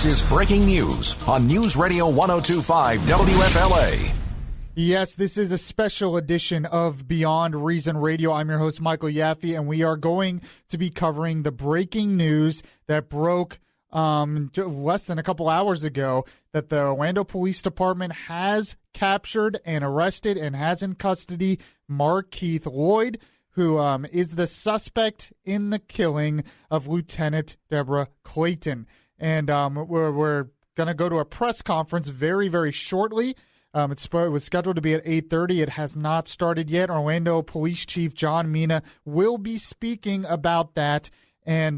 This is Breaking News on News Radio 102.5 WFLA. Yes, this is a special edition of Beyond Reason Radio. I'm your host, Michael Yaffee, and we are going to be covering the breaking news that broke less than a couple hours ago that the Orlando Police Department has captured and arrested and has in custody Markeith Loyd, who is the suspect in the killing of Lieutenant Deborah Clayton. And we're going to go to a press conference very, very shortly. It was scheduled to be at 8:30. It has not started yet. Orlando Police Chief John Mina will be speaking about that. And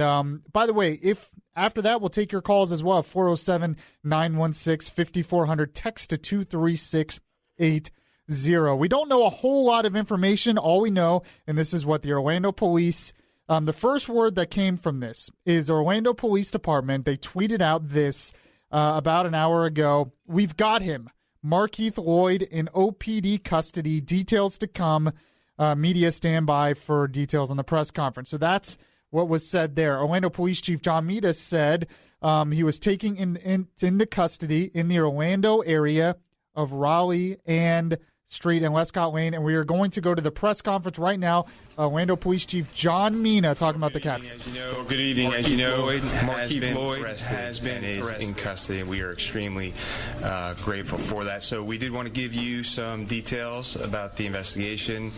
by the way, if after that, we'll take your calls as well. 407-916-5400. Text to 23680. We don't know a whole lot of information. All we know, and this is what the Orlando Police, the first word that came from this is Orlando Police Department. They tweeted out this about an hour ago. We've got him. Markeith Loyd in OPD custody. Details to come. Media standby for details on the press conference. So that's what was said there. Orlando Police Chief John Mina said he was taking into custody in the Orlando area of Raleigh and Street and Lescott Lane, and we are going to go to the press conference right now. Orlando Police Chief John Mina talking about the capture. Good evening. As you know, Markeith Loyd has been in custody, and we are extremely grateful for that. So we did want to give you some details about the investigation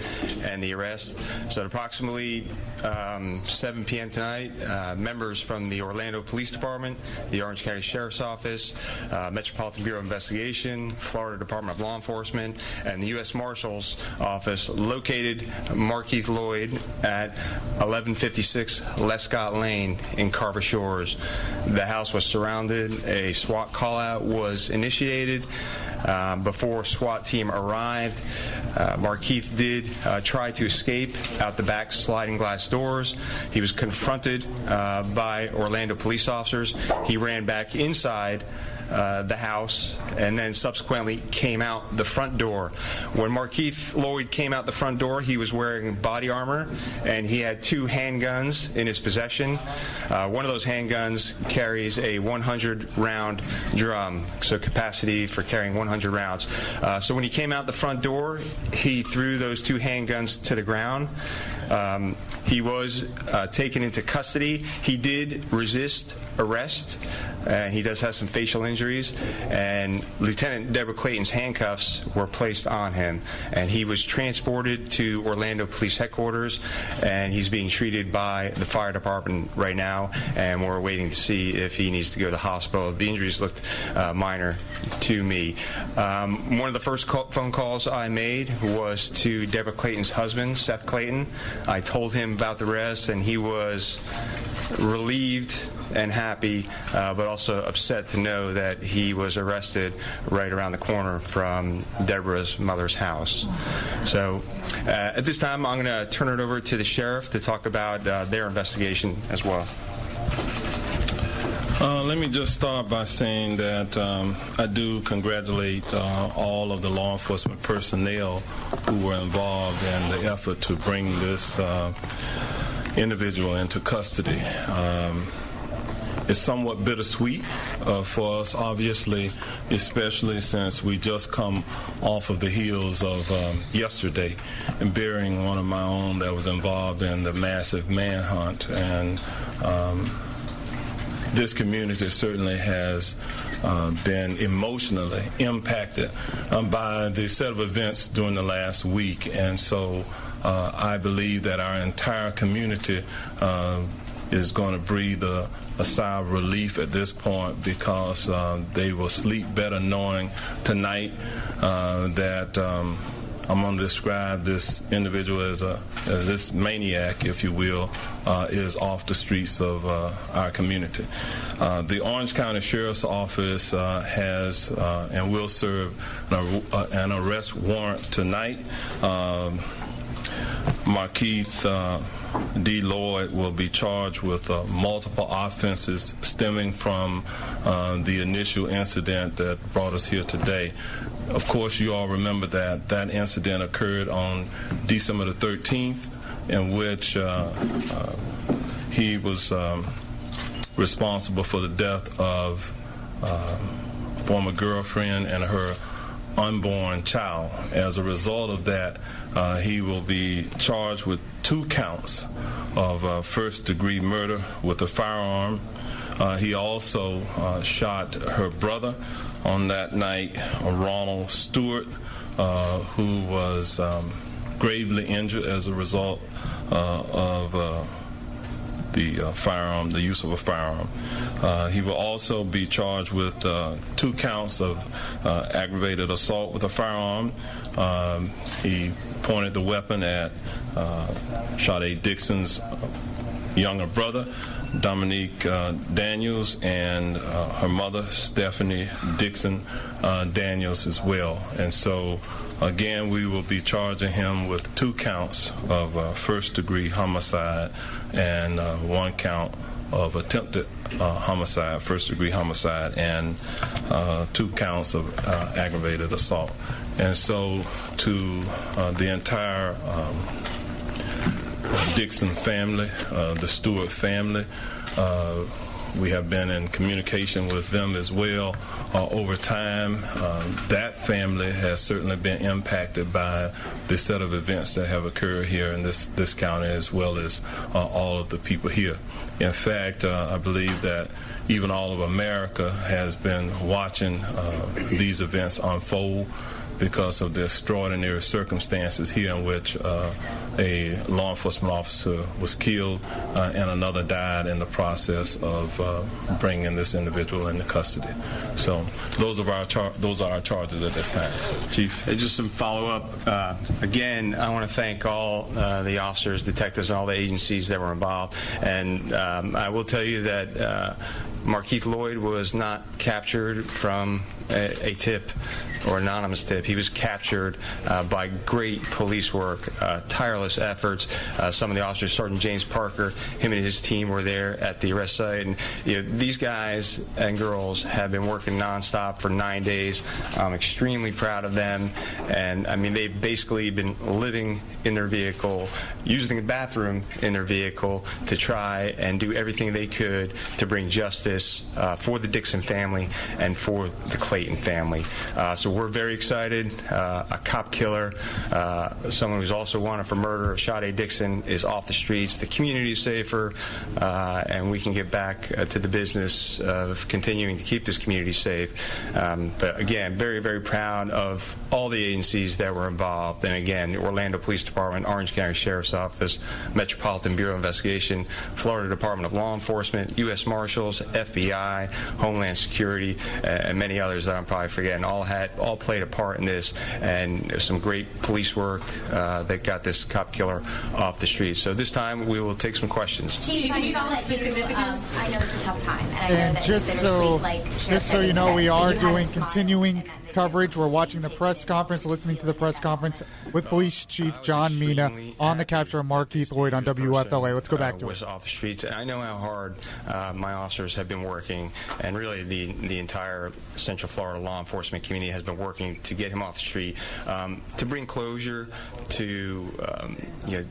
and the arrest. So at approximately 7 p.m. tonight, members from the Orlando Police Department, the Orange County Sheriff's Office, Metropolitan Bureau of Investigation, Florida Department of Law Enforcement, and the U.S. Marshal's Office located Markeith Loyd at 1156 Lescott Lane in Carver Shores. The house was surrounded. A SWAT call-out was initiated. Before SWAT team arrived, Markeith did try to escape out the back sliding glass doors. He was confronted by Orlando police officers. He ran back inside the house and then subsequently came out the front door. When Markeith Loyd came out the front door, he was wearing body armor and he had 2 handguns in his possession. One of those handguns carries a 100-round drum, so capacity for carrying 100 rounds. So when he came out the front door, he threw those 2 handguns to the ground. He was taken into custody. He did resist arrest, and he does have some facial injuries, and Lieutenant Deborah Clayton's handcuffs were placed on him, and he was transported to Orlando Police Headquarters, and he's being treated by the fire department right now, and we're waiting to see if he needs to go to the hospital. The injuries looked minor to me. One of the first phone calls I made was to Deborah Clayton's husband, Seth Clayton. I told him about the arrest, and he was relieved and happy, but also upset to know that he was arrested right around the corner from Deborah's mother's house. So at this time, I'm going to turn it over to the sheriff to talk about their investigation as well. Let me just start by saying that I do congratulate all of the law enforcement personnel who were involved in the effort to bring this individual into custody. It's somewhat bittersweet for us, obviously, especially since we just come off of the heels of yesterday and burying one of my own that was involved in the massive manhunt. And this community certainly has been emotionally impacted by the set of events during the last week. And so I believe that our entire community is going to breathe a sigh of relief at this point, because they will sleep better knowing tonight that I'm going to describe this individual as this maniac, if you will, is off the streets of our community. The Orange County Sheriff's Office has and will serve an arrest warrant tonight. Markeith D. Loyd will be charged with multiple offenses stemming from the initial incident that brought us here today. Of course, you all remember that incident occurred on December the 13th, in which he was responsible for the death of former girlfriend and her unborn child. As a result of that, he will be charged with 2 counts of first-degree murder with a firearm. He also shot her brother on that night, Ronald Stewart, who was gravely injured as a result of the use of a firearm. He will also be charged with 2 counts of aggravated assault with a firearm. He pointed the weapon at Sade Dixon's younger brother, Dominique Daniels, and her mother, Stephanie Dixon Daniels, as well. And so, again, we will be charging him with 2 counts of first-degree homicide and 1 count of attempted homicide, first-degree homicide, and 2 counts of aggravated assault. And so, to the entire Dixon family, the Stewart family, we have been in communication with them as well over time. That family has certainly been impacted by the set of events that have occurred here in this county, as well as all of the people here. In fact, I believe that even all of America has been watching these events unfold because of the extraordinary circumstances here in which a law enforcement officer was killed and another died in the process of bringing this individual into custody. So those are our charges at this time. Chief? Just some follow-up. Again, I want to thank all the officers, detectives, and all the agencies that were involved. And I will tell you that Markeith Loyd was not captured from a tip or anonymous tip. He was captured by great police work, tireless efforts. Some of the officers, Sergeant James Parker, him and his team were there at the arrest site. And these guys and girls have been working nonstop for 9 days. I'm extremely proud of them. And I mean, they've basically been living in their vehicle, using the bathroom in their vehicle to try and do everything they could to bring justice for the Dixon family and for the Clayton family. So we're very excited. A cop killer, someone who's also wanted for murder of Sade Dixon, is off the streets. The community is safer, and we can get back to the business of continuing to keep this community safe. But again, very, very proud of all the agencies that were involved. And again, the Orlando Police Department, Orange County Sheriff's Office, Metropolitan Bureau of Investigation, Florida Department of Law Enforcement, U.S. Marshals, FBI, Homeland Security, and many others that I'm probably forgetting. All played a part in this, and there's some great police work that got this cop killer off the streets. So this time we will take some questions. Chief, I know it's a tough time, and I know that just so you know, we are doing continuing coverage. We're watching the press conference, listening to the press conference with Police Chief John Mina on the capture of Markeith Loyd on WFLA. Let's go back to it. Off the streets. I know how hard my officers have been working, and really the entire Central Florida law enforcement community has been working to get him off the street, to bring closure to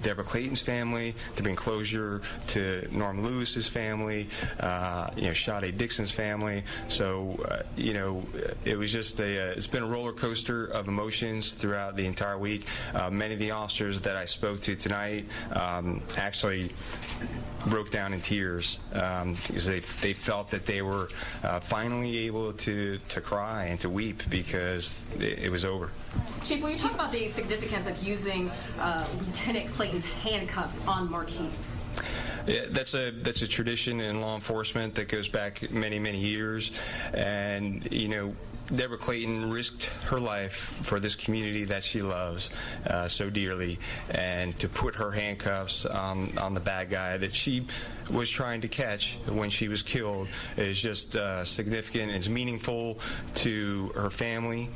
Deborah Clayton's family, to bring closure to Norm Lewis's family, Sade Dixon's family. So it was just it's been a roller coaster of emotions throughout the entire week. Many of the officers that I spoke to tonight actually broke down in tears because they felt that they were finally able to cry and to weep because it was over. Chief, will you talk about the significance of using Lieutenant Clayton's handcuffs on Markeith? Yeah, that's a tradition in law enforcement that goes back many, many years, and Deborah Clayton risked her life for this community that she loves so dearly, and to put her handcuffs on the bad guy that she was trying to catch when she was killed is just significant. It's meaningful to her family,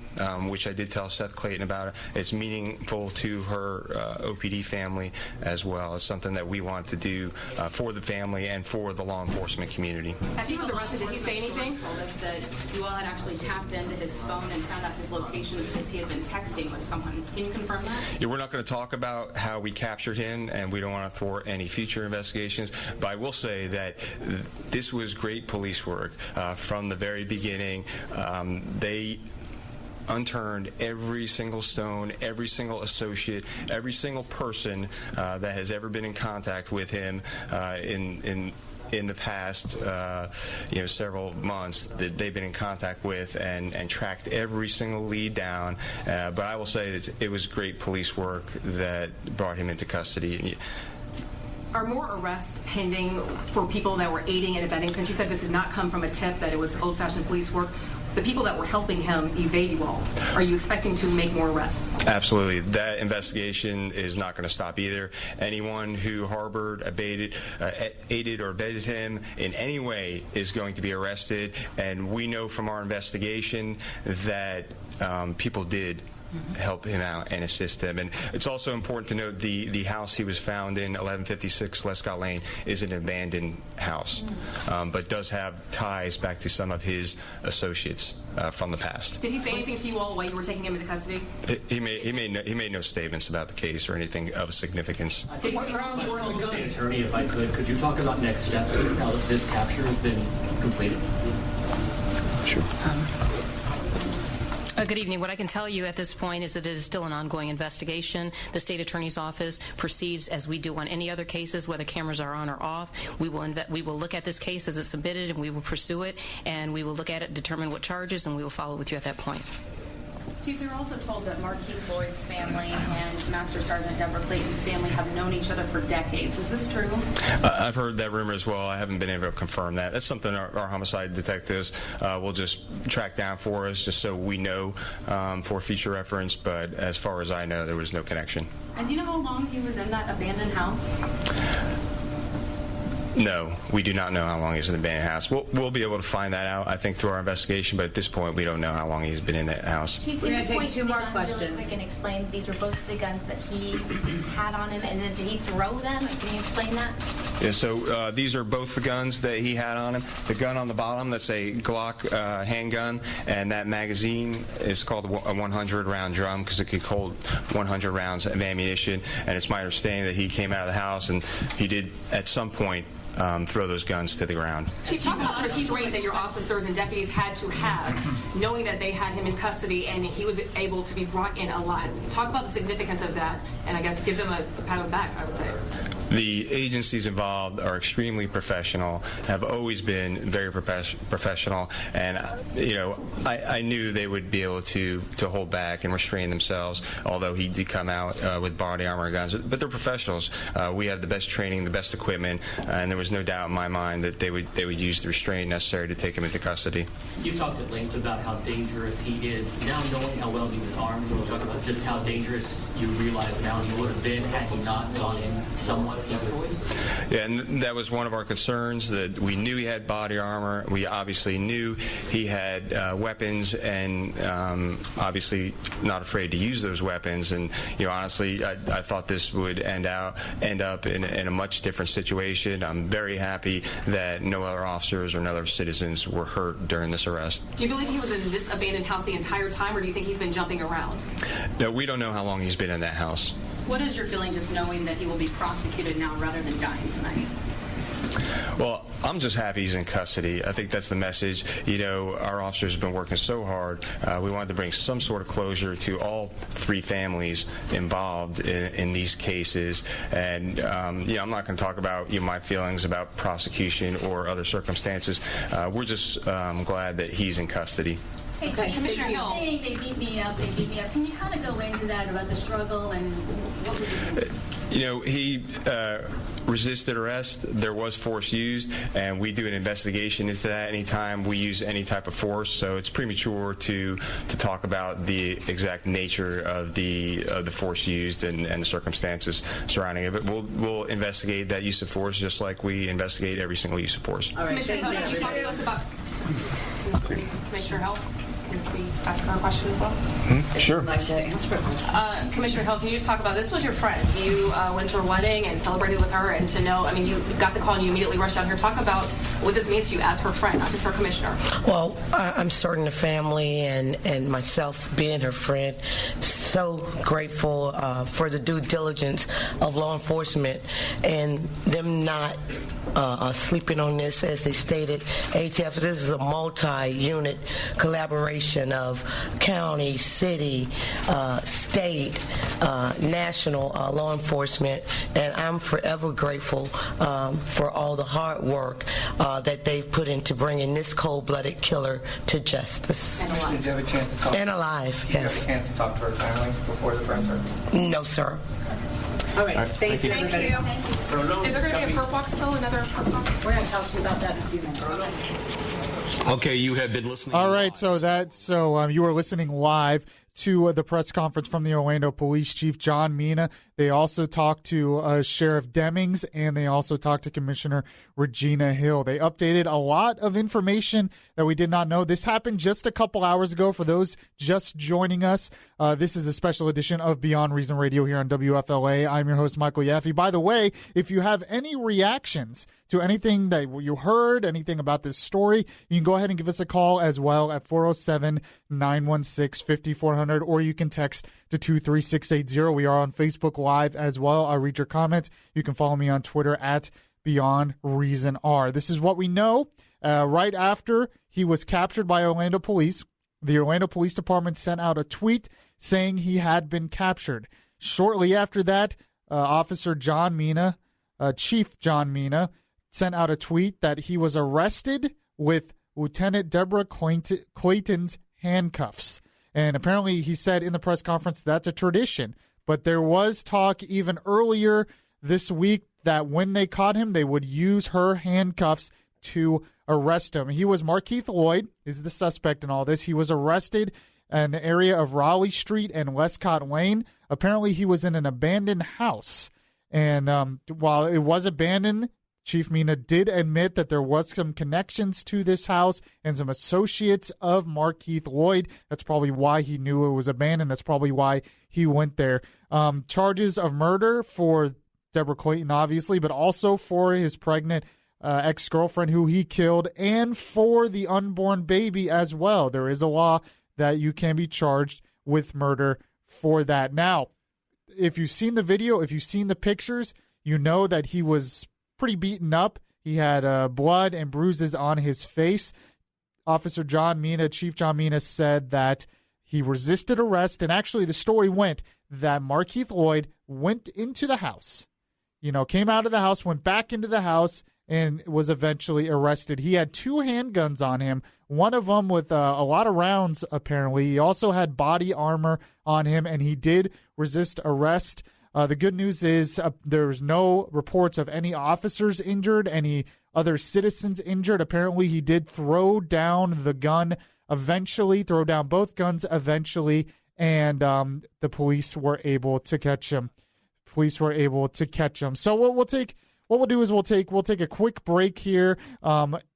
which I did tell Seth Clayton about it. It's meaningful to her OPD family as well. It's something that we want to do for the family and for the law enforcement community. As he was arrested, did he say anything? Told us that you all had actually tapped in into his phone and found out his location because he had been texting with someone. Can you confirm that? Yeah, we're not going to talk about how we captured him, and we don't want to thwart any future investigations. But I will say that this was great police work from the very beginning. They unturned every single stone, every single associate, every single person that has ever been in contact with him in the past, several months that they've been in contact with and tracked every single lead down. But I will say that it was great police work that brought him into custody. Are more arrests pending for people that were aiding and abetting? Since you said this did not come from a tip, that it was old-fashioned police work, the people that were helping him evade you all, are you expecting to make more arrests? Absolutely. That investigation is not going to stop either. Anyone who harbored, aided, or abetted him in any way is going to be arrested. And we know from our investigation that people did help him out and assist him. And it's also important to note the house he was found in, 1156 Lescott Lane, is an abandoned house, but does have ties back to some of his associates from the past. Did he say anything to you all while you were taking him into custody? He made no statements about the case or anything of significance. State Attorney, if I could you talk about next steps now that this capture has been completed? Sure. Good evening. What I can tell you at this point is that it is still an ongoing investigation. The State Attorney's Office proceeds as we do on any other cases, whether cameras are on or off. We will look at this case as it's submitted, and we will pursue it, and we will look at it, determine what charges, and we will follow with you at that point. Chief, we were also told that Markeith Loyd's family and Master Sergeant Deborah Clayton's family have known each other for decades. Is this true? I've heard that rumor as well. I haven't been able to confirm that. That's something our homicide detectives will just track down for us, just so we know for future reference. But as far as I know, there was no connection. And do you know how long he was in that abandoned house? No, we do not know how long he's in the abandoned house. We'll be able to find that out, I think, through our investigation, but at this point, we don't know how long he's been in that house. Chief, we're going to take two more questions. Really quick and explain, these were both the guns that he had on him, and then did he throw them? Can you explain that? Yeah, so these are both the guns that he had on him. The gun on the bottom, that's a Glock handgun, and that magazine is called a 100-round drum because it could hold 100 rounds of ammunition, and it's my understanding that he came out of the house and he did, at some point, throw those guns to the ground. Chief, talk about the restraint that your officers and deputies had to have, knowing that they had him in custody and he was able to be brought in alive. Talk about the significance of that, and I guess give them a pat on the back, I would say. The agencies involved are extremely professional, have always been very professional, and I knew they would be able to hold back and restrain themselves, although he did come out with body armor and guns. But they're professionals. We have the best training, the best equipment, and there was no doubt in my mind that they would use the restraint necessary to take him into custody. You talked at length about how dangerous he is. Now knowing how well he was armed, we'll talk about just how dangerous you realize now he would have been had he not gone in somewhat peacefully. Yeah, and that was one of our concerns, that we knew he had body armor. We obviously knew he had weapons, and obviously not afraid to use those weapons. And honestly, I thought this would end up in a much different situation. I'm very happy that no other officers or no other citizens were hurt during this arrest. Do you believe he was in this abandoned house the entire time, or do you think he's been jumping around? No, we don't know how long he's been in that house. What is your feeling just knowing that he will be prosecuted now rather than dying tonight? Well, I'm just happy he's in custody. I think that's the message. Our officers have been working so hard. We wanted to bring some sort of closure to all three families involved in these cases. And, I'm not going to talk about my feelings about prosecution or other circumstances. We're just glad that he's in custody. Hey, Commissioner Hill. Saying they beat me up. Can you kind of go into that about the struggle and what was it? He resisted arrest. There was force used, and we do an investigation into that anytime we use any type of force. So it's premature to talk about the exact nature of the force used and the circumstances surrounding it. But we'll investigate that use of force just like we investigate every single use of force. All right. Commissioner Hill, can you talk to us about Commissioner Hill? Can we ask her a question as well? Sure. I'd like to answer a question. Commissioner Hill, can you just talk about, this was your friend. You went to her wedding and celebrated with her, and to know, I mean, you got the call and you immediately rushed out here. Talk about what this means to you as her friend, not just her commissioner. Well, I'm certain the family and myself being her friend, so grateful for the due diligence of law enforcement and them not sleeping on this. As they stated, ATF, this is a multi-unit collaboration of county, city, state, national law enforcement, and I'm forever grateful for all the hard work that they've put into bringing this cold-blooded killer to justice. And alive. Did you have a chance to talk? And alive, yes. Did you have a chance to talk to her family before the presser? No, sir. All right. Thank you. Thank you. Is there going to be a perp walk still? Another perp walk? We're going to talk to you about that in a few minutes. Okay, you have been listening. All right, so you were listening live to the press conference from the Orlando Police Chief John Mina. They also talked to Sheriff Demings, and they also talked to Commissioner Regina Hill. They updated a lot of information that we did not know. This happened just a couple hours ago. For those just joining us, this is a special edition of Beyond Reason Radio here on WFLA. I'm your host, Michael Yaffee. By the way, if you have any reactions to anything that you heard, anything about this story, you can go ahead and give us a call as well at 407-916-5400, or you can text to 23680. We are on Facebook Live as well. I'll read your comments. You can follow me on Twitter at Beyond Reason R. This is what we know. Right after he was captured by Orlando Police, the Orlando Police Department sent out a tweet saying he had been captured. Shortly after that, Officer John Mina, Chief John Mina, sent out a tweet that he was arrested with Lieutenant Deborah Clayton's handcuffs. And apparently he said in the press conference that's a tradition. But there was talk even earlier this week that when they caught him, they would use her handcuffs to arrest him. He was Markeith Loyd, is the suspect in all this. He was arrested in the area of Raleigh Street and Westcott Lane. Apparently he was in an abandoned house. And while it was abandoned, Chief Mina did admit that there was some connections to this house and some associates of Markeith Loyd. That's probably why he knew it was abandoned. That's probably why he went there. Charges of murder for Deborah Clayton, obviously, but also for his pregnant ex-girlfriend who he killed, and for the unborn baby as well. There is a law that you can be charged with murder for that. Now, if you've seen the video, if you've seen the pictures, you know that he was pretty beaten up. He had blood and bruises on his face. Officer John Mina, Chief John Mina, said that he resisted arrest, and actually the story went that Markeith Loyd went into the house, came out of the house, went back into the house, and was eventually arrested. He had 2 handguns on him, one of them with a lot of rounds, apparently. He also had body armor on him, and he did resist arrest. The good news is there's no reports of any officers injured, any other citizens injured. Apparently, he did throw down the gun eventually, throw down both guns eventually, and the police were able to catch him. So what we'll do is we'll take a quick break here.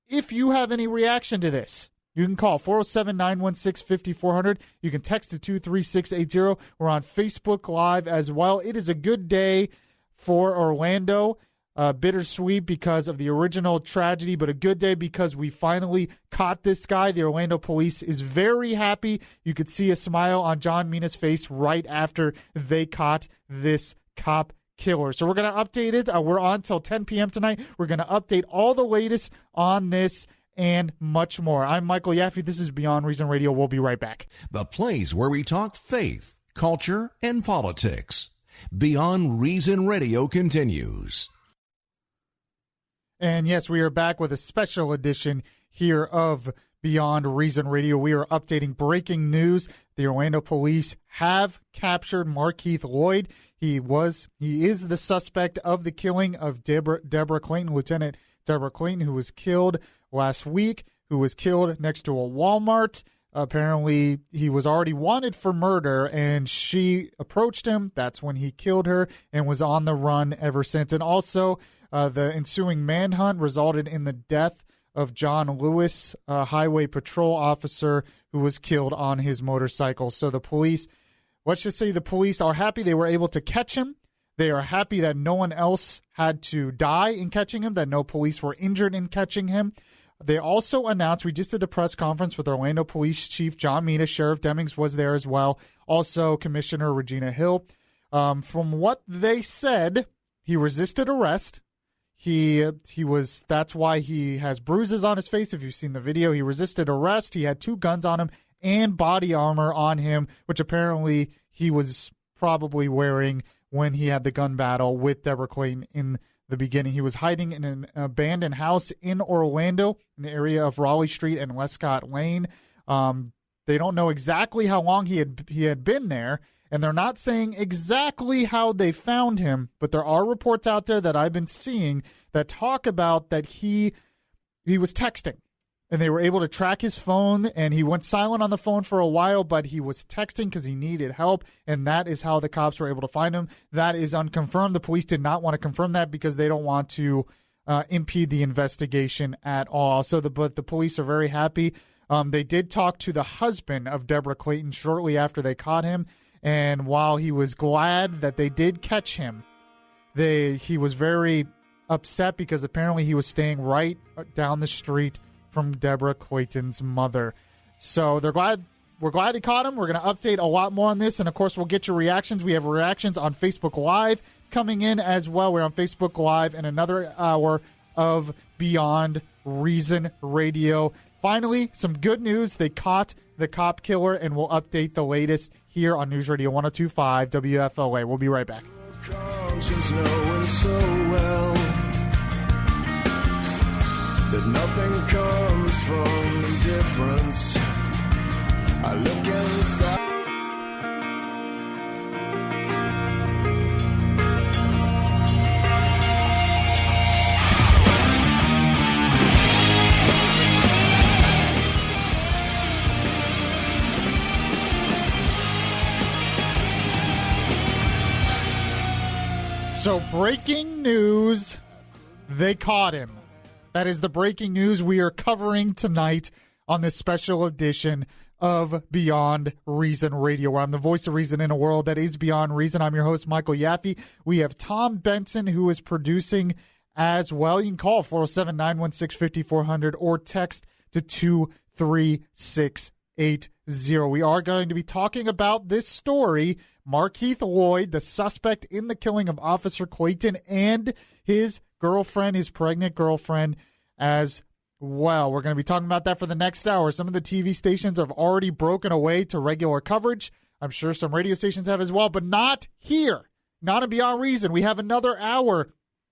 If you have any reaction to this, you can call 407-916-5400. You can text to 23680. We're on Facebook Live as well. It is a good day for Orlando. Bittersweet because of the original tragedy, but a good day because we finally caught this guy. The Orlando police is very happy. You could see a smile on John Mina's face right after they caught this cop killer. So we're going to update it. We're on till 10 p.m. tonight. We're going to update all the latest on this and much more. I'm Michael Yaffee. This is Beyond Reason Radio. We'll be right back. The place where we talk faith, culture, and politics. Beyond Reason Radio continues. And yes, we are back with a special edition here of Beyond Reason Radio. We are updating breaking news. The Orlando police have captured Markeith Loyd. He is the suspect of the killing of Deborah Clayton, Lieutenant Deborah Clayton, who was killed last week, who was killed next to a Walmart. Apparently, he was already wanted for murder, and she approached him. That's when he killed her and was on the run ever since. And also, the ensuing manhunt resulted in the death of John Lewis, a highway patrol officer who was killed on his motorcycle. So the police, let's just say the police are happy they were able to catch him. They are happy that no one else had to die in catching him, that no police were injured in catching him. They also announced, we just did the press conference with Orlando Police Chief John Mina. Sheriff Demings was there as well. Also Commissioner Regina Hill. From what they said, he resisted arrest. That's why he has bruises on his face. If you've seen the video, he resisted arrest. He had 2 guns on him and body armor on him, which apparently he was probably wearing when he had the gun battle with Deborah Clayton in the beginning. He was hiding in an abandoned house in Orlando in the area of Raleigh Street and Lescott Lane. They don't know exactly how long he had been there, and they're not saying exactly how they found him, but there are reports out there that I've been seeing that talk about that he was texting, and they were able to track his phone, and he went silent on the phone for a while, but he was texting because he needed help, and that is how the cops were able to find him. That is unconfirmed. The police did not want to confirm that because they don't want to impede the investigation at all. But the police are very happy. They did talk to the husband of Deborah Clayton shortly after they caught him, and while he was glad that they did catch him, he was very upset because apparently he was staying right down the street from Deborah Clayton's mother. So we're glad he caught him. We're going to update a lot more on this, and of course we'll get your reactions. We have reactions on Facebook Live coming in as well. We're on Facebook Live in another hour of Beyond Reason Radio. Finally, some good news. They caught the cop killer, and we'll update the latest here on News Radio 102.5 WFLA. We'll be right back. Conscience knowing so well that nothing comes from indifference. I look inside. So breaking news, they caught him. That is the breaking news we are covering tonight on this special edition of Beyond Reason Radio, where I'm the voice of reason in a world that is beyond reason. I'm your host, Michael Yaffee. We have Tom Benson, who is producing as well. You can call 407-916-5400 or text to 23680. We are going to be talking about this story, Markeith Loyd, the suspect in the killing of Officer Clayton, and his girlfriend, his pregnant girlfriend as well. We're going to be talking about that for the next hour. Some of the TV stations have already broken away to regular coverage. I'm sure some radio stations have as well, but not here. Not in Beyond Reason. We have another hour,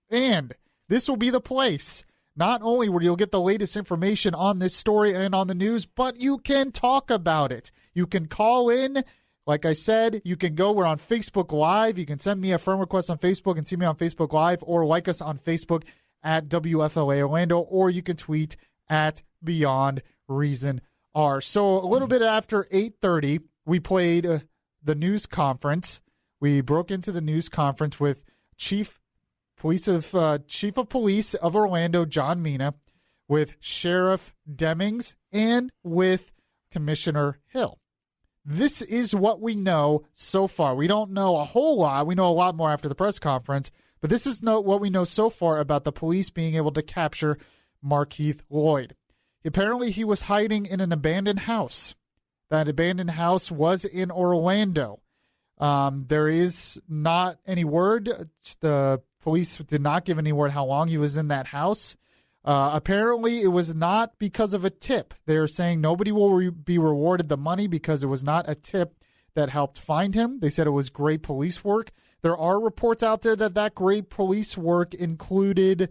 and this will be the place. Not only will you get the latest information on this story and on the news, but you can talk about it. You can call in. Like I said, you can go. We're on Facebook Live. You can send me a friend request on Facebook and see me on Facebook Live, or like us on Facebook at WFLA Orlando, or you can tweet at Beyond Reason R. So a little bit after 8:30, we played the news conference. We broke into the news conference with Chief of Police of Orlando, John Mina, with Sheriff Demings, and with Commissioner Hill. This is what we know so far. We don't know a whole lot. We know a lot more after the press conference, but this is what we know so far about the police being able to capture Markeith Loyd. Apparently, he was hiding in an abandoned house. That abandoned house was in Orlando. There is not any word. The police did not give any word how long he was in that house. Apparently, it was not because of a tip. They're saying nobody will be rewarded the money because it was not a tip that helped find him. They said it was great police work. There are reports out there that great police work included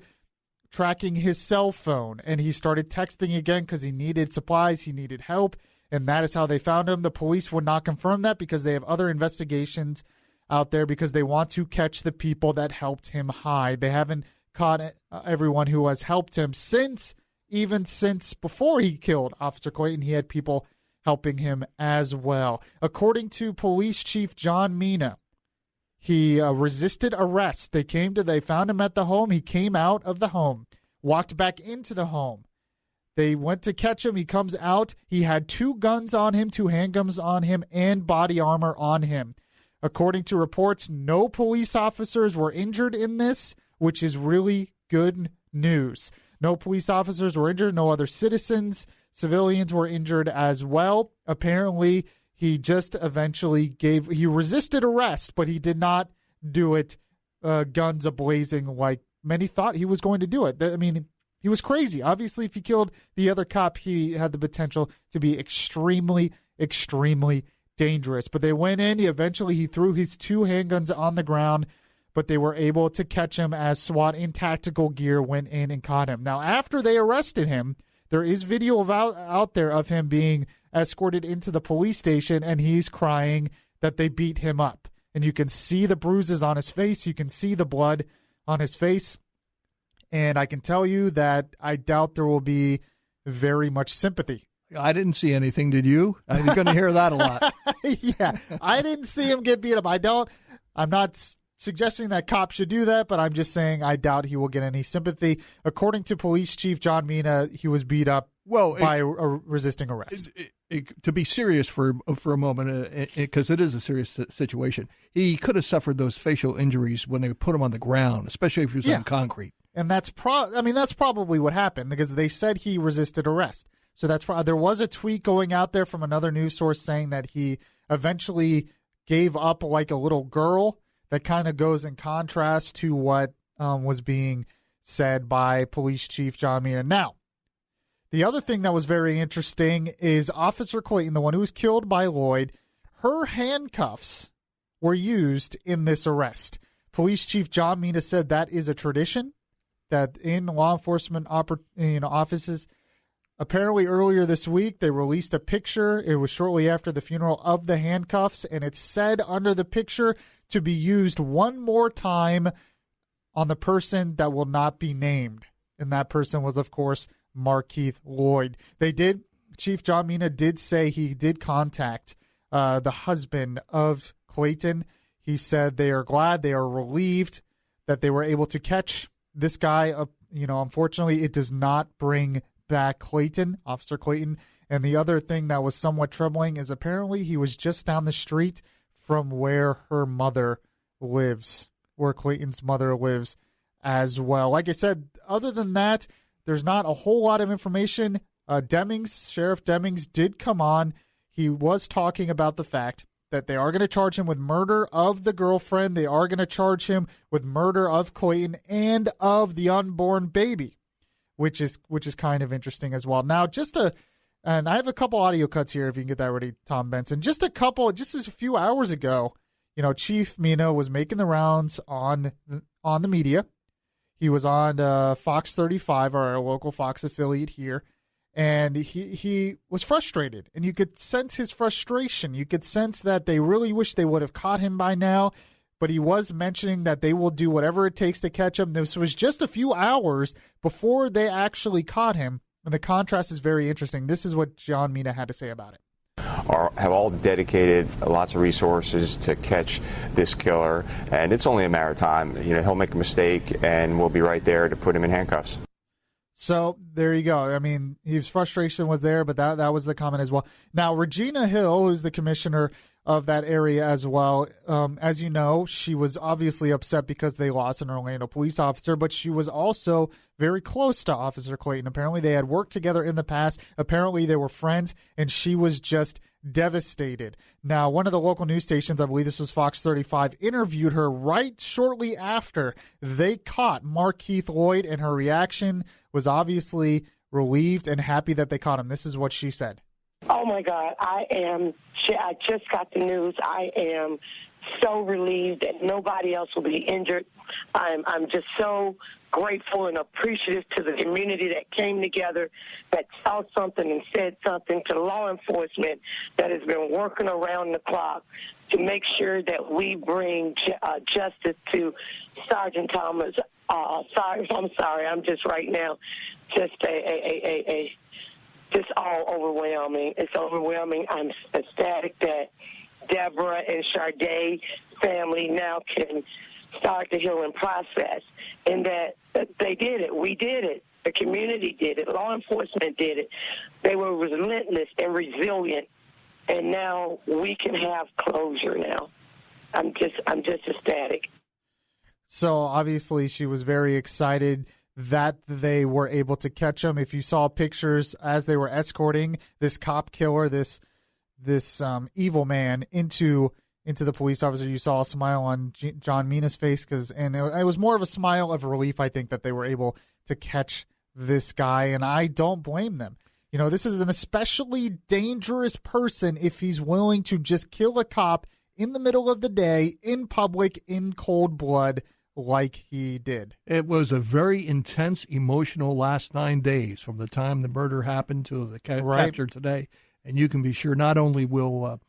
tracking his cell phone, and he started texting again because he needed supplies, he needed help, and that is how they found him. The police would not confirm that because they have other investigations out there because they want to catch the people that helped him hide. They haven't caught everyone who has helped him since before he killed Officer Clayton. He had people helping him as well. According to Police Chief John Mina, he resisted arrest. They found him at the home. He came out of the home, walked back into the home. They went to catch him. He comes out. He had 2 guns on him, 2 handguns on him, and body armor on him. According to reports, no police officers were injured in this, which is really good news. No police officers were injured. No other civilians were injured as well. Apparently, he just eventually he resisted arrest, but he did not do it guns a-blazing like many thought he was going to do it. I mean, he was crazy. Obviously, if he killed the other cop, he had the potential to be extremely, extremely dangerous. But they went in. Eventually, he threw his 2 handguns on the ground, but they were able to catch him as SWAT in tactical gear went in and caught him. Now, after they arrested him, there is video out there of him being escorted into the police station, and he's crying that they beat him up. And you can see the bruises on his face. You can see the blood on his face. And I can tell you that I doubt there will be very much sympathy. I didn't see anything, did you? I'm going to hear that a lot. Yeah, I didn't see him get beat up. I'm not suggesting that cops should do that, but I'm just saying I doubt he will get any sympathy. According to Police Chief John Mina, he was beat up by a resisting arrest. To be serious for a moment, because it is a serious situation, he could have suffered those facial injuries when they put him on the ground, especially if he was on concrete. And that's probably what happened, because they said he resisted arrest. So there was a tweet going out there from another news source saying that he eventually gave up like a little girl. That kind of goes in contrast to what was being said by Police Chief John Mina. Now, the other thing that was very interesting is Officer Clayton, the one who was killed by Loyd, her handcuffs were used in this arrest. Police Chief John Mina said that is a tradition, that in law enforcement offices, apparently earlier this week, they released a picture. It was shortly after the funeral of the handcuffs, and it said under the picture to be used one more time on the person that will not be named. And that person was, of course, Markeith Loyd. Chief John Mina did say he did contact the husband of Clayton. He said they are glad, they are relieved that they were able to catch this guy. Unfortunately, it does not bring back Clayton, Officer Clayton. And the other thing that was somewhat troubling is apparently he was just down the street from where her mother lives, where Clayton's mother lives as well. Like I said, other than that, there's not a whole lot of information. Sheriff Demings did come on. He was talking about the fact that they are going to charge him with murder of the girlfriend. They are going to charge him with murder of Clayton and of the unborn baby, which is kind of interesting as well. Now, and I have a couple audio cuts here if you can get that ready, Tom Benson. Just a few hours ago, Chief Mina was making the rounds on the media. He was on Fox 35, our local Fox affiliate here, and he was frustrated, and you could sense his frustration. You could sense that they really wish they would have caught him by now, but he was mentioning that they will do whatever it takes to catch him. This was just a few hours before they actually caught him, and the contrast is very interesting. This is what John Mina had to say about it. Have all dedicated lots of resources to catch this killer, and it's only a matter of time. He'll make a mistake, and we'll be right there to put him in handcuffs. So there you go. I mean, his frustration was there, but that was the comment as well. Now, Regina Hill, who's the commissioner of that area as well, as you know, she was obviously upset because they lost an Orlando police officer, but she was also very close to Officer Clayton. Apparently, they had worked together in the past. Apparently, they were friends, and she was just devastated. Now, one of the local news stations, I believe this was Fox 35, interviewed her right shortly after they caught Markeith Loyd, and her reaction was obviously relieved and happy that they caught him. This is what she said. Oh, my God. I just got the news. I am so relieved that nobody else will be injured. I'm just so grateful and appreciative to the community that came together, that saw something and said something, to law enforcement that has been working around the clock to make sure that we bring justice to Sergeant Thomas. I'm sorry. I'm just right now just just all overwhelming. It's overwhelming. I'm ecstatic that Deborah and Sharday family now can start the healing process, and that they did it. We did it. The community did it. Law enforcement did it. They were relentless and resilient, and now we can have closure now. I'm just ecstatic. So obviously she was very excited that they were able to catch him. If you saw pictures as they were escorting this cop killer, this evil man into the police officer, you saw a smile on John Mina's face, and it was more of a smile of relief, I think, that they were able to catch this guy, and I don't blame them. You know, this is an especially dangerous person if he's willing to just kill a cop in the middle of the day, in public, in cold blood, like he did. It was a very intense, emotional last 9 days from the time the murder happened to the capture today. And you can be sure not only will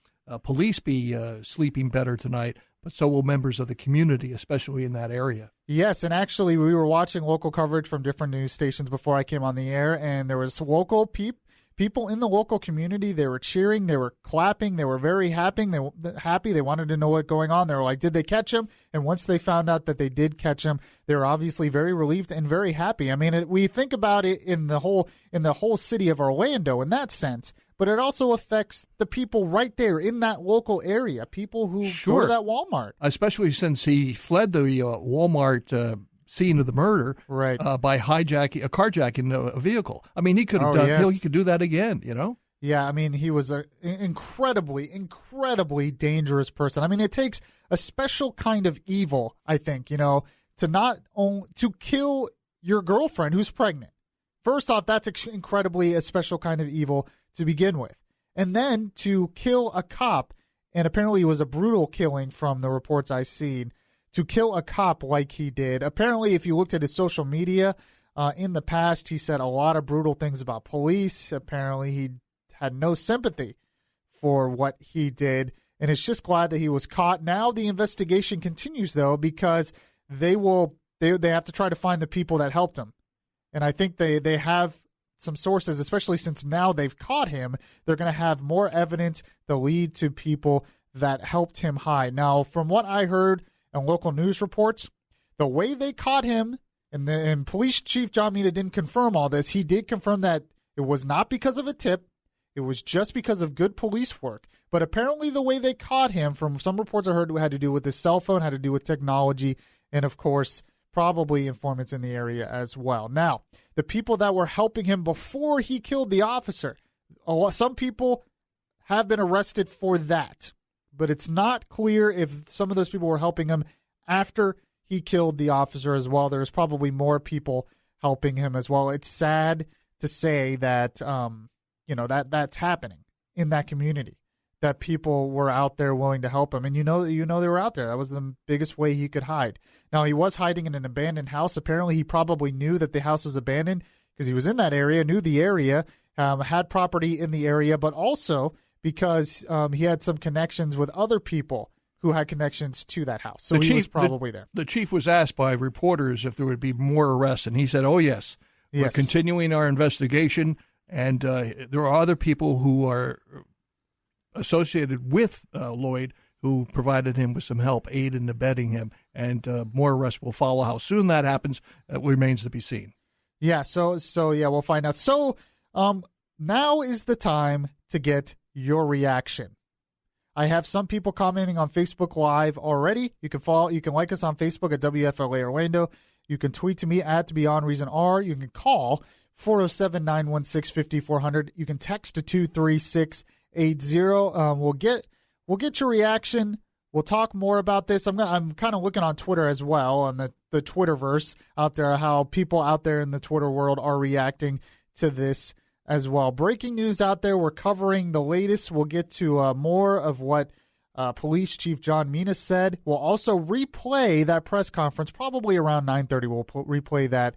police be sleeping better tonight, but so will members of the community, especially in that area. Yes, and actually we were watching local coverage from different news stations before I came on the air, and there was local people in the local community. They were cheering, they were clapping, they were very happy. They wanted to know what's going on. They were like, did they catch him? And once they found out that they did catch him, they were obviously very relieved and very happy. I mean, we think about it in the whole city of Orlando in that sense, but it also affects the people right there in that local area, people who go to that Walmart. Especially since he fled the Walmart scene of the murder by carjacking a vehicle. I mean, he could have he could do that again, you know? Yeah, I mean, he was an incredibly, incredibly dangerous person. I mean, it takes a special kind of evil, I think, you know, to kill your girlfriend who's pregnant. First off, that's incredibly a special kind of evil to begin with. And then to kill a cop, and apparently it was a brutal killing from the reports I've seen, to kill a cop like he did. Apparently, if you looked at his social media, in the past, he said a lot of brutal things about police. Apparently, he had no sympathy for what he did, and it's just glad that he was caught. Now the investigation continues, though, because they have to try to find the people that helped him. And I think they have some sources, especially since now they've caught him, they're going to have more evidence to lead to people that helped him hide. Now, from what I heard in local news reports, the way they caught him, and Police Chief John Mina didn't confirm all this, he did confirm that it was not because of a tip, it was just because of good police work. But apparently the way they caught him, from some reports I heard, had to do with his cell phone, had to do with technology, and of course, probably informants in the area as well. Now, the people that were helping him before he killed the officer, some people have been arrested for that, but it's not clear if some of those people were helping him after he killed the officer as well. There's probably more people helping him as well. It's sad to say that, that's happening in that community, that people were out there willing to help him. And you know they were out there. That was the biggest way he could hide. Now, he was hiding in an abandoned house. Apparently, he probably knew that the house was abandoned because he was in that area, knew the area, had property in the area, but also because he had some connections with other people who had connections to that house. So he was probably there. The chief was asked by reporters if there would be more arrests, and he said, oh, yes. We're continuing our investigation, and there are other people who are associated with Loyd who provided him with some help, aid in abetting him, and more arrests will follow. How soon that happens remains to be seen. Yeah, so we'll find out. So now is the time to get your reaction. I have some people commenting on Facebook Live already. You can like us on Facebook at WFLA Orlando. You can tweet to me at Beyond Reason R. You can call 407-916-5400. You can text to 23680. We'll get your reaction. We'll talk more about this. I'm kind of looking on Twitter as well, on the Twitterverse out there, how people out there in the Twitter world are reacting to this as well. Breaking news out there. We're covering the latest. We'll get to more of what Police Chief John Mina said. We'll also replay that press conference, probably around 9:30. We'll replay that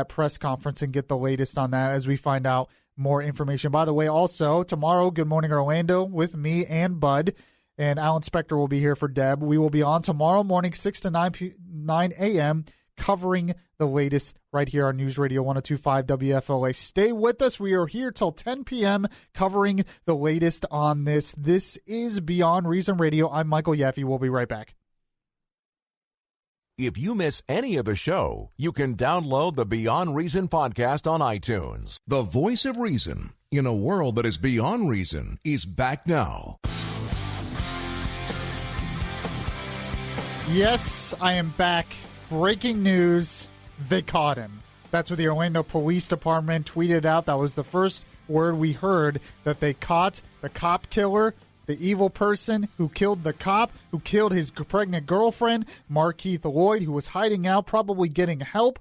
press conference and get the latest on that as we find out more information. By the way, also, tomorrow, Good Morning Orlando with me and Bud, and Alan Spector will be here for Deb. We will be on tomorrow morning, 6 to 9 a.m., covering the latest right here on News Radio 102.5 WFLA. Stay with us. We are here till 10 p.m. covering the latest on this. This is Beyond Reason Radio. I'm Michael Yaffee. We'll be right back. If you miss any of the show, you can download the Beyond Reason podcast on iTunes. The voice of reason in a world that is beyond reason is back now. Yes, I am back. Breaking news. They caught him. That's what the Orlando Police Department tweeted out. That was the first word we heard, that they caught the cop killer, the evil person who killed the cop, who killed his pregnant girlfriend, Markeith Loyd, who was hiding out, probably getting help,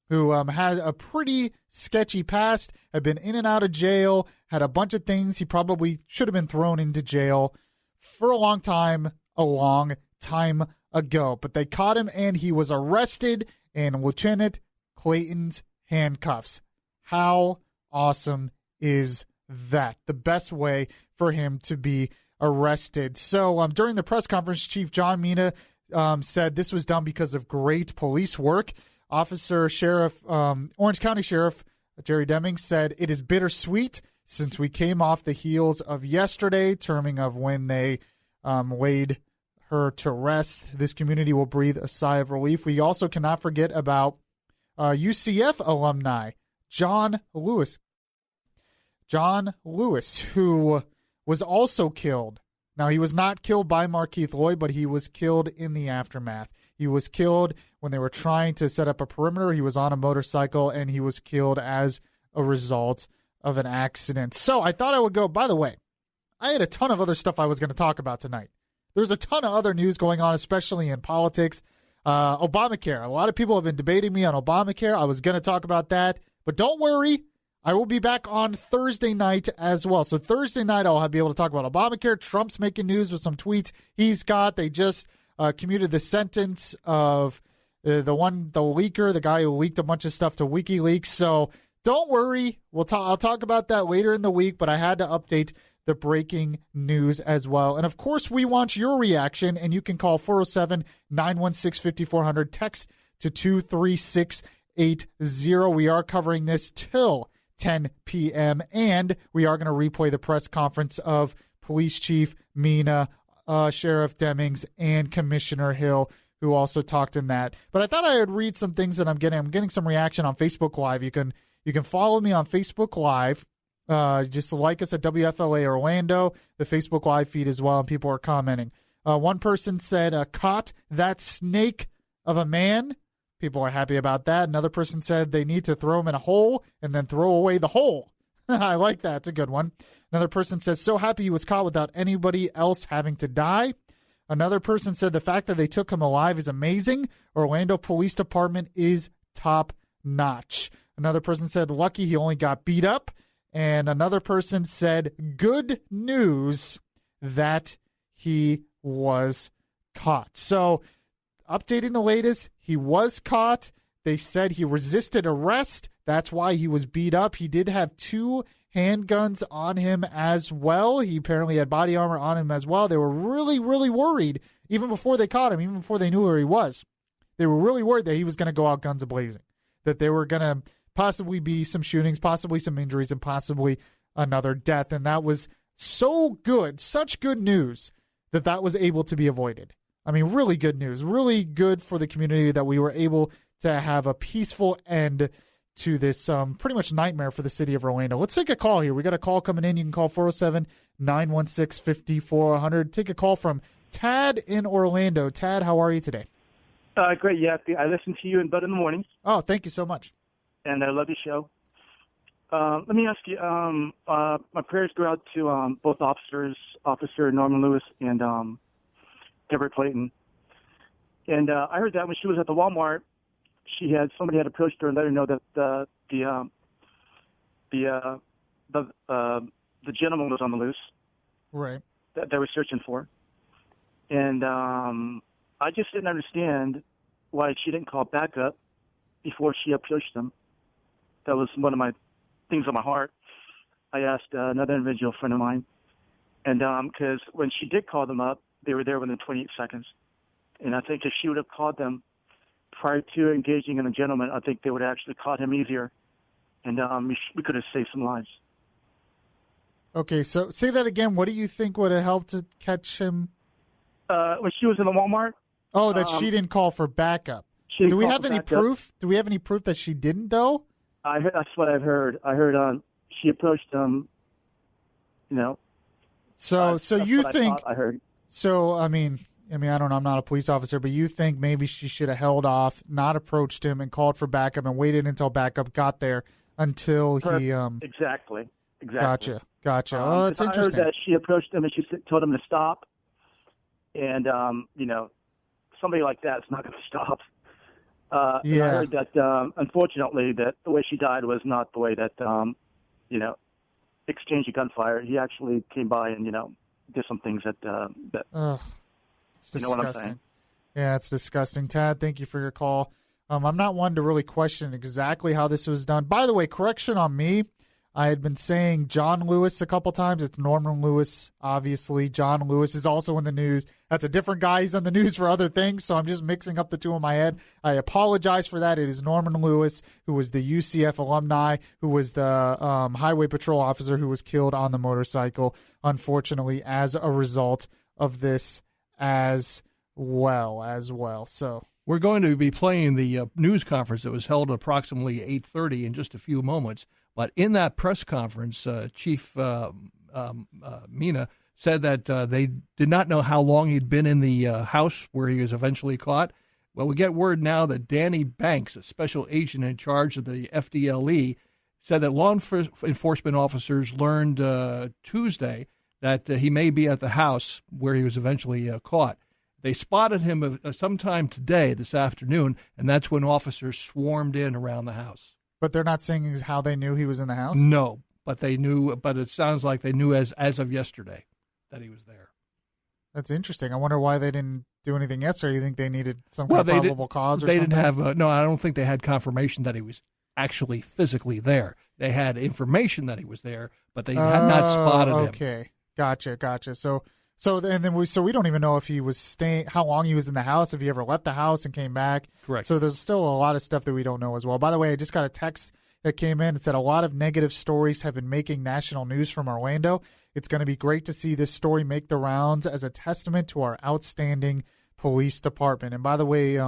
who had a pretty sketchy past, had been in and out of jail, had a bunch of things. He probably should have been thrown into jail for a long time ago. But they caught him, and he was arrested in Lieutenant Clayton's handcuffs. How awesome is that? The best way for him to be arrested. So during the press conference, Chief John Mina said this was done because of great police work. Orange County Sheriff Jerry Deming said it is bittersweet since we came off the heels of yesterday, terming of when they laid her to rest. This community will breathe a sigh of relief. We also cannot forget about UCF alumni John Lewis, who was also killed. Now, he was not killed by Markeith Loyd, but he was killed in the aftermath. He was killed when they were trying to set up a perimeter. He was on a motorcycle, and he was killed as a result of an accident. So I thought I would go, by the way, I had a ton of other stuff I was going to talk about tonight. There's a ton of other news going on, especially in politics. Obamacare. A lot of people have been debating me on Obamacare. I was going to talk about that, but don't worry. I will be back on Thursday night as well. So Thursday night, I'll be able to talk about Obamacare. Trump's making news with some tweets he's got. They just commuted the sentence of the leaker, the guy who leaked a bunch of stuff to WikiLeaks. So don't worry. I'll talk about that later in the week, but I had to update the breaking news as well. And, of course, we want your reaction, and you can call 407-916-5400, text to 23680. We are covering this till 10 p.m., and we are going to replay the press conference of Police Chief Mina, Sheriff Demings, and Commissioner Hill, who also talked in that. But I thought I would read some things that I'm getting. I'm getting some reaction on Facebook Live. You can follow me on Facebook Live. Just like us at WFLA Orlando, the Facebook Live feed as well, and people are commenting. One person said, caught that snake of a man. People are happy about that. Another person said they need to throw him in a hole and then throw away the hole. I like that. It's a good one. Another person says, so happy he was caught without anybody else having to die. Another person said the fact that they took him alive is amazing. Orlando Police Department is top notch. Another person said, lucky he only got beat up. And another person said, good news that he was caught. So, updating the latest, he was caught. They said he resisted arrest. That's why he was beat up. He did have 2 handguns on him as well. He apparently had body armor on him as well. They were really, really worried, even before they caught him, even before they knew where he was. They were really worried that he was going to go out guns a-blazing, that they were going to possibly be some shootings, possibly some injuries, and possibly another death. And that was so good, such good news that was able to be avoided. I mean, really good news, really good for the community that we were able to have a peaceful end to this pretty much nightmare for the city of Orlando. Let's take a call here. We got a call coming in. You can call 407-916-5400. Take a call from Tad in Orlando. Tad, how are you today? Great, Yaffee. I listen to you in bed in the mornings. Oh, thank you so much. And I love your show. Let me ask you, my prayers go out to both officers, Officer Norman Lewis and Deborah Clayton. And I heard that when she was at the Walmart, somebody had approached her and let her know that the gentleman was on the loose. Right. That they were searching for. And I just didn't understand why she didn't call backup before she approached them. That was one of my things on my heart. I asked another individual friend of mine, and because when she did call them up, they were there within 28 seconds. And I think if she would have called them prior to engaging in the gentleman, I think they would have actually caught him easier, and we could have saved some lives. Okay, so say that again. What do you think would have helped to catch him? When she was in the Walmart, Oh, that she didn't call for backup. Do we have any proof? Do we have any proof that she didn't, though? That's what I've heard. I heard she approached him. So you think? I heard. So I mean, I don't know. I'm not a police officer, but you think maybe she should have held off, not approached him, and called for backup, and waited until backup got there until he. Exactly. Gotcha. Oh, it's interesting. I heard that she approached him and she told him to stop, and somebody like that's not going to stop. And I heard that unfortunately that the way she died was not the way that exchanged a gunfire. He actually came by and did some things that it's disgusting. You know what I'm saying? Yeah, it's disgusting. Tad, thank you for your call. I'm not one to really question exactly how this was done. By the way, correction on me. I had been saying John Lewis a couple times. It's Norman Lewis, obviously. John Lewis is also in the news. That's a different guy. He's on the news for other things, so I'm just mixing up the two in my head. I apologize for that. It is Norman Lewis, who was the UCF alumni, who was the highway patrol officer who was killed on the motorcycle, unfortunately, as a result of this as well. So we're going to be playing the news conference that was held at approximately 8:30 in just a few moments. But in that press conference, Chief Mina said that they did not know how long he'd been in the house where he was eventually caught. Well, we get word now that Danny Banks, a special agent in charge of the FDLE, said that law enforcement officers learned Tuesday that he may be at the house where he was eventually caught. They spotted him sometime today, this afternoon, and that's when officers swarmed in around the house. But they're not saying how they knew he was in the house? No, but they knew. But it sounds like they knew as of yesterday that he was there. That's interesting. I wonder why they didn't do anything yesterday. You think they needed some kind of probable cause or something? They didn't have. No, I don't think they had confirmation that he was actually physically there. They had information that he was there, but they had not spotted him. Okay, gotcha. So we don't even know if he was staying, how long he was in the house, if he ever left the house and came back. Correct. So there's still a lot of stuff that we don't know as well. By the way, I just got a text that came in. It said a lot of negative stories have been making national news from Orlando. It's going to be great to see this story make the rounds as a testament to our outstanding police department. And by the way,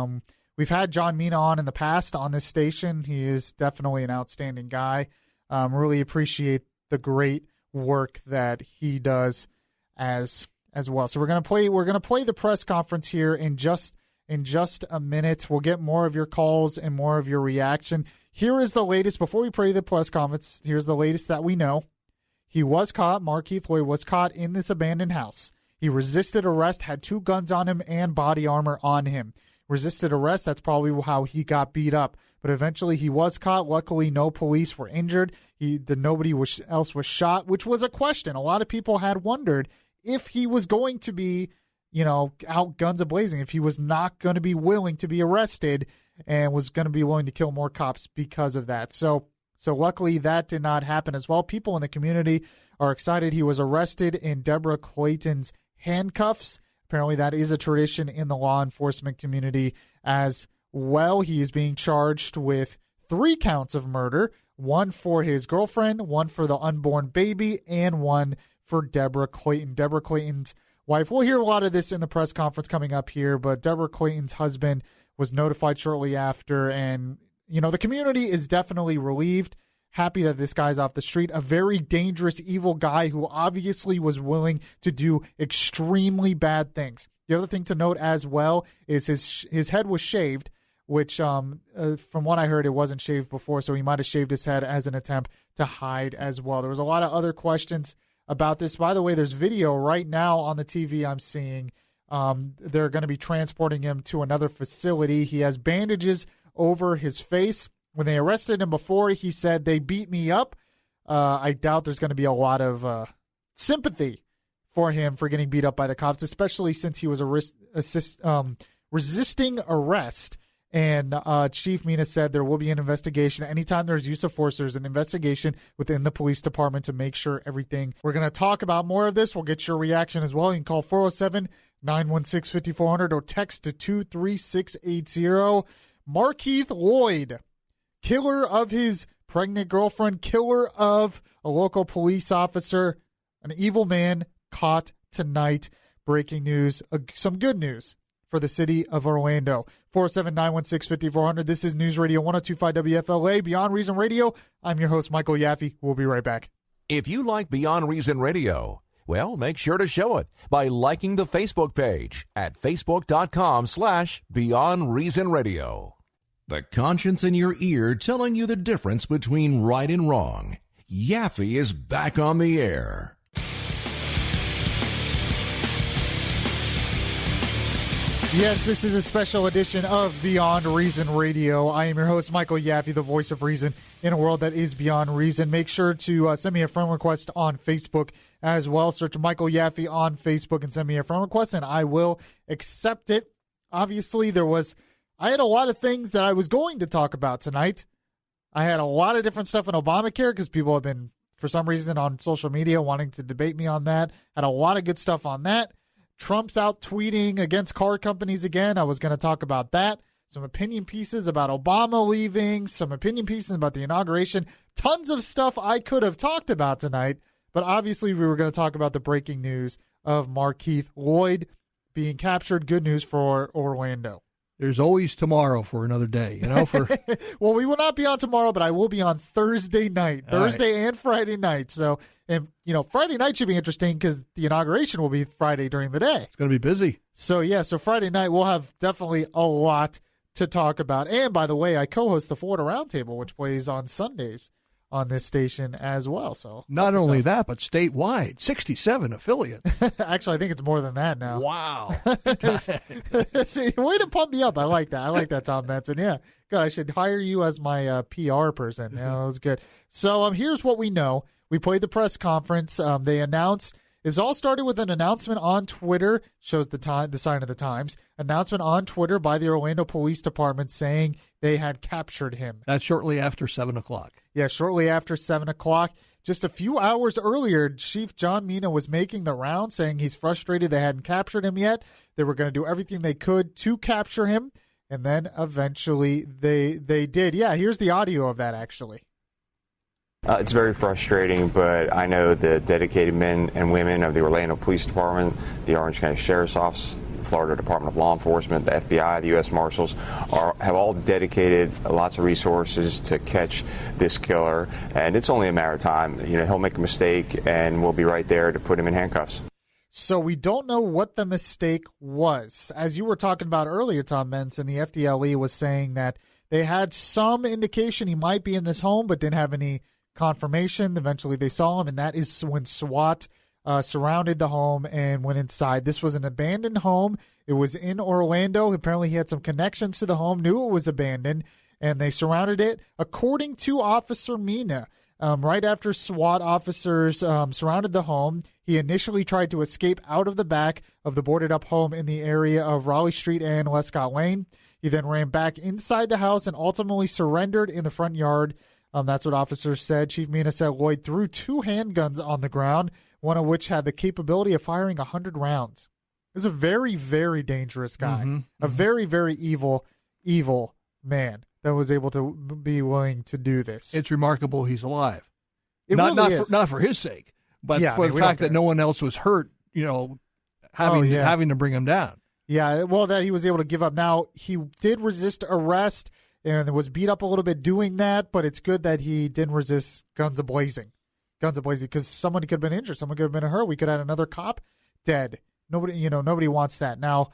we've had John Mina on in the past on this station. He is definitely an outstanding guy. Really appreciate the great work that he does as well. So we're gonna play the press conference here in just a minute. We'll get more of your calls and more of your reaction. Here is the latest. Before we play the press conference, here's the latest that we know. He was caught. Markeith Loyd was caught in this abandoned house. He resisted arrest, had 2 guns on him and body armor on him. Resisted arrest. That's probably how he got beat up. But eventually he was caught. Luckily, no police were injured. Nobody else was shot, which was a question. A lot of people had wondered if he was going to be, out guns a-blazing, if he was not going to be willing to be arrested and was going to be willing to kill more cops because of that. So luckily that did not happen as well. People in the community are excited. He was arrested in Deborah Clayton's handcuffs. Apparently that is a tradition in the law enforcement community as well. He is being charged with 3 counts of murder, 1 for his girlfriend, 1 for the unborn baby, and 1 for Deborah Clayton. Deborah Clayton's wife. We'll hear a lot of this in the press conference coming up here, but Deborah Clayton's husband was notified shortly after, and, the community is definitely relieved, happy that this guy's off the street. A very dangerous, evil guy who obviously was willing to do extremely bad things. The other thing to note as well is his head was shaved, which from what I heard, it wasn't shaved before, so he might have shaved his head as an attempt to hide as well. There was a lot of other questions about this. By the way, there's video right now on the TV I'm seeing. They're going to be transporting him to another facility. He has bandages over his face. When they arrested him before, he said, "They beat me up." I doubt there's going to be a lot of sympathy for him for getting beat up by the cops, especially since he was resisting arrest. And Chief Mina said there will be an investigation. Anytime there's use of force, there's an investigation within the police department to make sure everything. We're going to talk about more of this. We'll get your reaction as well. You can call 407-916-5400 or text to 23680. Markeith Loyd, killer of his pregnant girlfriend, killer of a local police officer, an evil man caught tonight. Breaking news, some good news for the city of Orlando. 407-916-5400. This is News Radio 102.5 WFLA, Beyond Reason Radio. I'm your host, Michael Yaffee. We'll be right back. If you like Beyond Reason Radio, well, make sure to show it by liking the Facebook page at facebook.com/Beyond Reason Radio. The conscience in your ear telling you the difference between right and wrong. Yaffee is back on the air. Yes, this is a special edition of Beyond Reason Radio. I am your host, Michael Yaffee, the voice of reason in a world that is beyond reason. Make sure to send me a friend request on Facebook as well. Search Michael Yaffee on Facebook and send me a friend request, and I will accept it. Obviously, I had a lot of things that I was going to talk about tonight. I had a lot of different stuff on Obamacare because people have been, for some reason, on social media wanting to debate me on that. Had a lot of good stuff on that. Trump's out tweeting against car companies again. I was going to talk about that. Some opinion pieces about Obama leaving. Some opinion pieces about the inauguration. Tons of stuff I could have talked about tonight. But obviously we were going to talk about the breaking news of Markeith Loyd being captured. Good news for Orlando. There's always tomorrow for another day, Well, we will not be on tomorrow, but I will be on Thursday night, and Friday night. So, and Friday night should be interesting because the inauguration will be Friday during the day. It's going to be busy. So Friday night we'll have definitely a lot to talk about. And by the way, I co-host the Florida Roundtable, which plays on Sundays on this station as well. So not only that, but statewide, 67 affiliates. Actually, I think it's more than that now. Wow. See, way to pump me up. I like that. I like that, Tom Benson. Yeah. Good. I should hire you as my PR person. Yeah, that was good. So here's what we know. We played the press conference. They announced. This all started with an announcement on Twitter, shows the sign of the times, announcement on Twitter by the Orlando Police Department saying they had captured him. That's shortly after 7 o'clock. Yeah, shortly after 7 o'clock. Just a few hours earlier, Chief John Mina was making the round saying he's frustrated they hadn't captured him yet. They were going to do everything they could to capture him, and then eventually they did. Yeah, here's the audio of that, actually. It's very frustrating, but I know the dedicated men and women of the Orlando Police Department, the Orange County Sheriff's Office, the Florida Department of Law Enforcement, the FBI, the U.S. Marshals have all dedicated lots of resources to catch this killer, and it's only a matter of time. He'll make a mistake, and we'll be right there to put him in handcuffs. So we don't know what the mistake was. As you were talking about earlier, Tom Benson, the FDLE was saying that they had some indication he might be in this home, but didn't have any confirmation. Eventually they saw him, and that is when SWAT surrounded the home and went inside. This was an abandoned home. It was in Orlando. Apparently he had some connections to the home, knew it was abandoned, and they surrounded it. According to Officer Mina, right after SWAT officers surrounded the home, he initially tried to escape out of the back of the boarded-up home in the area of Raleigh Street and Lescott Lane. He then ran back inside the house and ultimately surrendered in the front yard. That's what officers said. Chief Mina said Loyd threw 2 handguns on the ground, one of which had the capability of firing 100 rounds. He's a very, very dangerous guy. A very, very evil man that was able to be willing to do this. It's remarkable he's alive. Not for his sake, but for the fact that no one else was hurt, having to bring him down. Yeah, well, that he was able to give up. Now, he did resist arrest and was beat up a little bit doing that, but it's good that he didn't resist guns a-blazing, because someone could have been injured. Someone could have been hurt. We could have had another cop dead. Nobody wants that. Now,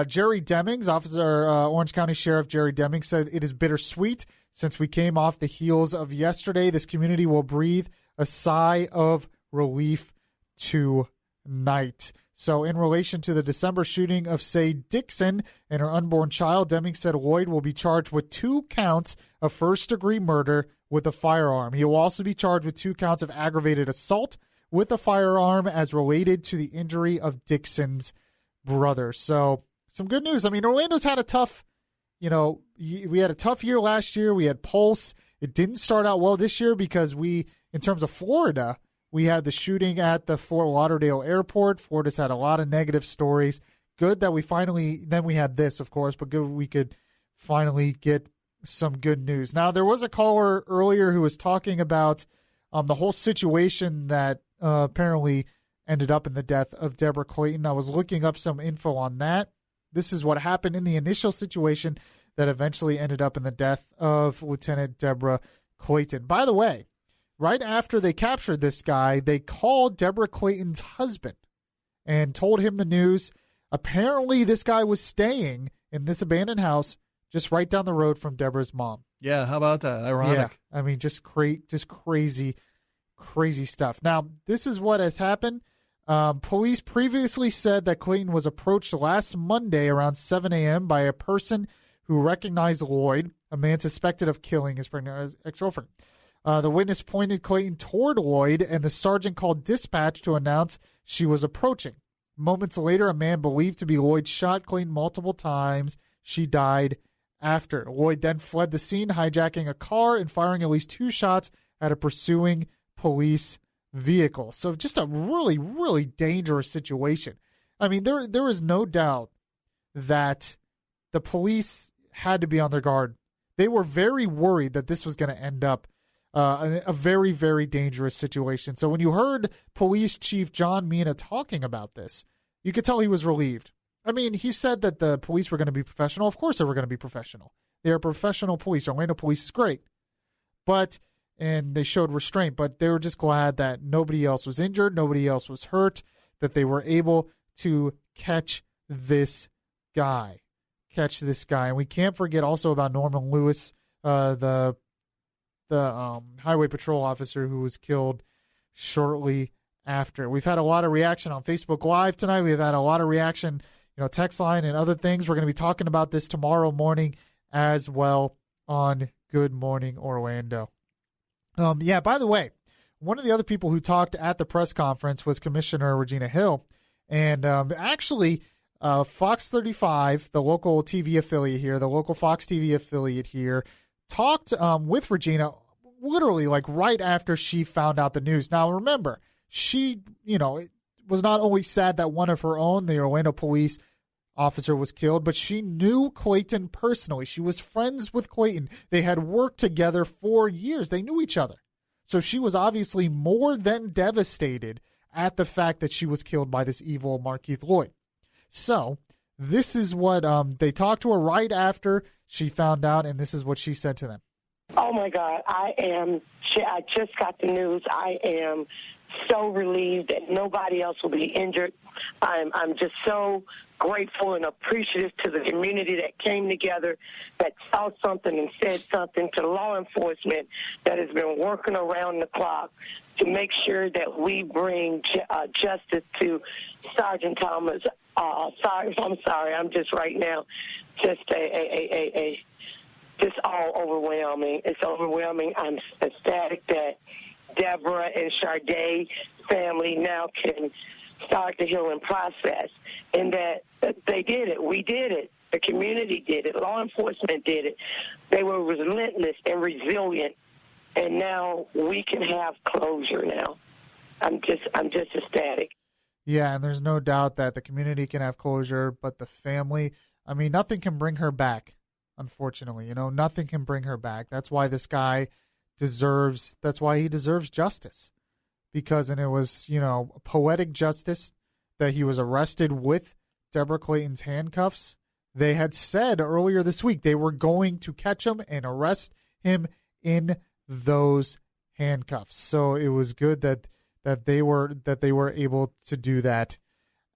Jerry Demings, Orange County Sheriff Jerry Demings, said it is bittersweet since we came off the heels of yesterday. This community will breathe a sigh of relief tonight. So in relation to the December shooting of Say Dixon and her unborn child, Demings said Loyd will be charged with 2 counts of first-degree murder with a firearm. He will also be charged with 2 counts of aggravated assault with a firearm as related to the injury of Dixon's brother. So some good news. I mean, Orlando's had a tough, we had a tough year last year. We had Pulse. It didn't start out well this year because in terms of Florida, we had the shooting at the Fort Lauderdale airport. Florida's had a lot of negative stories. Good that then we had this, of course, but good we could finally get some good news. Now, there was a caller earlier who was talking about the whole situation that apparently ended up in the death of Deborah Clayton. I was looking up some info on that. this is what happened in the initial situation that eventually ended up in the death of Lieutenant Deborah Clayton. By the way, right after they captured this guy, they called Deborah Clayton's husband and told him the news. Apparently, this guy was staying in this abandoned house just right down the road from Deborah's mom. Yeah, how about that? Ironic. Yeah, I mean, just crazy stuff. Now, this is what has happened. Police previously said that Clayton was approached last Monday around 7 a.m. by a person who recognized Loyd, a man suspected of killing his pregnant ex-girlfriend. The witness pointed Clayton toward Loyd, and the sergeant called dispatch to announce she was approaching. Moments later, a man believed to be Loyd shot Clayton multiple times. She died after. Loyd then fled the scene, hijacking a car and firing at least 2 shots at a pursuing police vehicle. So just a really, really dangerous situation. I mean, there is no doubt that the police had to be on their guard. They were very worried that this was going to end up a very, very dangerous situation. So when you heard Police Chief John Mina talking about this, you could tell he was relieved. I mean, he said that the police were going to be professional. Of course they were going to be professional. They are professional police. Orlando police is great. And they showed restraint, but they were just glad that nobody else was injured, nobody else was hurt, that they were able to catch this guy. And we can't forget also about Norman Lewis, the highway patrol officer who was killed shortly after. We've had a lot of reaction on Facebook Live tonight. We've had a lot of reaction, text line and other things. We're going to be talking about this tomorrow morning as well on Good Morning Orlando. By the way, one of the other people who talked at the press conference was Commissioner Regina Hill. And actually, Fox 35, the local TV affiliate here, the local Fox TV affiliate here, talked with Regina literally like right after she found out the news. Now, remember, she, was not only sad that one of her own, the Orlando police officer, was killed, but she knew Clayton personally. She was friends with Clayton. They had worked together for years. They knew each other. So she was obviously more than devastated at the fact that she was killed by this evil Markeith Loyd. So this is what they talked to her right after she found out, and this is what she said to them. Oh, my God. I just got the news. I am so relieved that nobody else will be injured. I'm just so grateful and appreciative to the community that came together, that saw something and said something, to law enforcement that has been working around the clock to make sure that we bring justice to Sergeant Thomas. I'm sorry. I'm just right now just just all overwhelming. It's overwhelming. I'm ecstatic that Deborah and Sharday family now can start the healing process, and that they did it. We did it. The community did it. Law enforcement did it. They were relentless and resilient, and now we can have closure now. I'm just ecstatic. Yeah, and there's no doubt that the community can have closure, but the family, I mean, nothing can bring her back, unfortunately. Nothing can bring her back. That's why this guy deserves justice. And it was, poetic justice that he was arrested with Deborah Clayton's handcuffs. They had said earlier this week they were going to catch him and arrest him in those handcuffs. So it was good that they were able to do that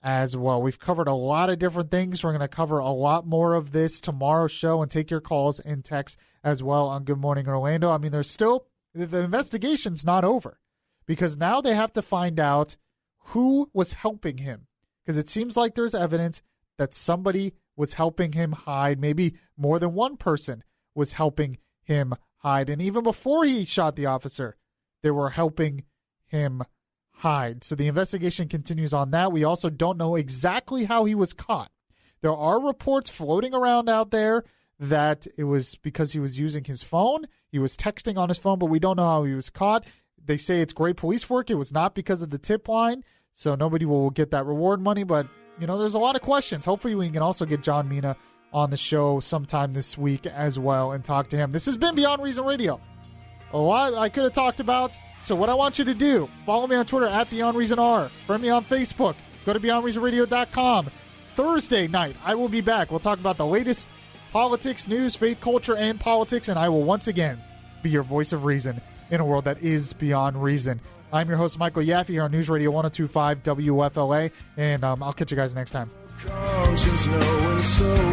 as well. We've covered a lot of different things. We're going to cover a lot more of this tomorrow's show and take your calls and texts as well on Good Morning Orlando. I mean, the investigation's not over, because now they have to find out who was helping him, because it seems like there's evidence that somebody was helping him hide. Maybe more than one person was helping him hide. And even before he shot the officer, they were helping him hide. So the investigation continues on that. We also don't know exactly how he was caught. There are reports floating around out there that it was because he was using his phone. He was texting on his phone, but we don't know how he was caught. They say it's great police work. It was not because of the tip line, so nobody will get that reward money. But, there's a lot of questions. Hopefully we can also get John Mina on the show sometime this week as well and talk to him. This has been Beyond Reason Radio. A lot I could have talked about. So what I want you to do, follow me on Twitter at BeyondReasonR. Friend me on Facebook. Go to BeyondReasonRadio.com. Thursday night, I will be back. We'll talk about the latest politics, news, faith, culture, and politics, and I will once again be your voice of reason in a world that is beyond reason. I'm your host, Michael Yaffee, here on News Radio 102.5 WFLA, and I'll catch you guys next time. Conscience knowing so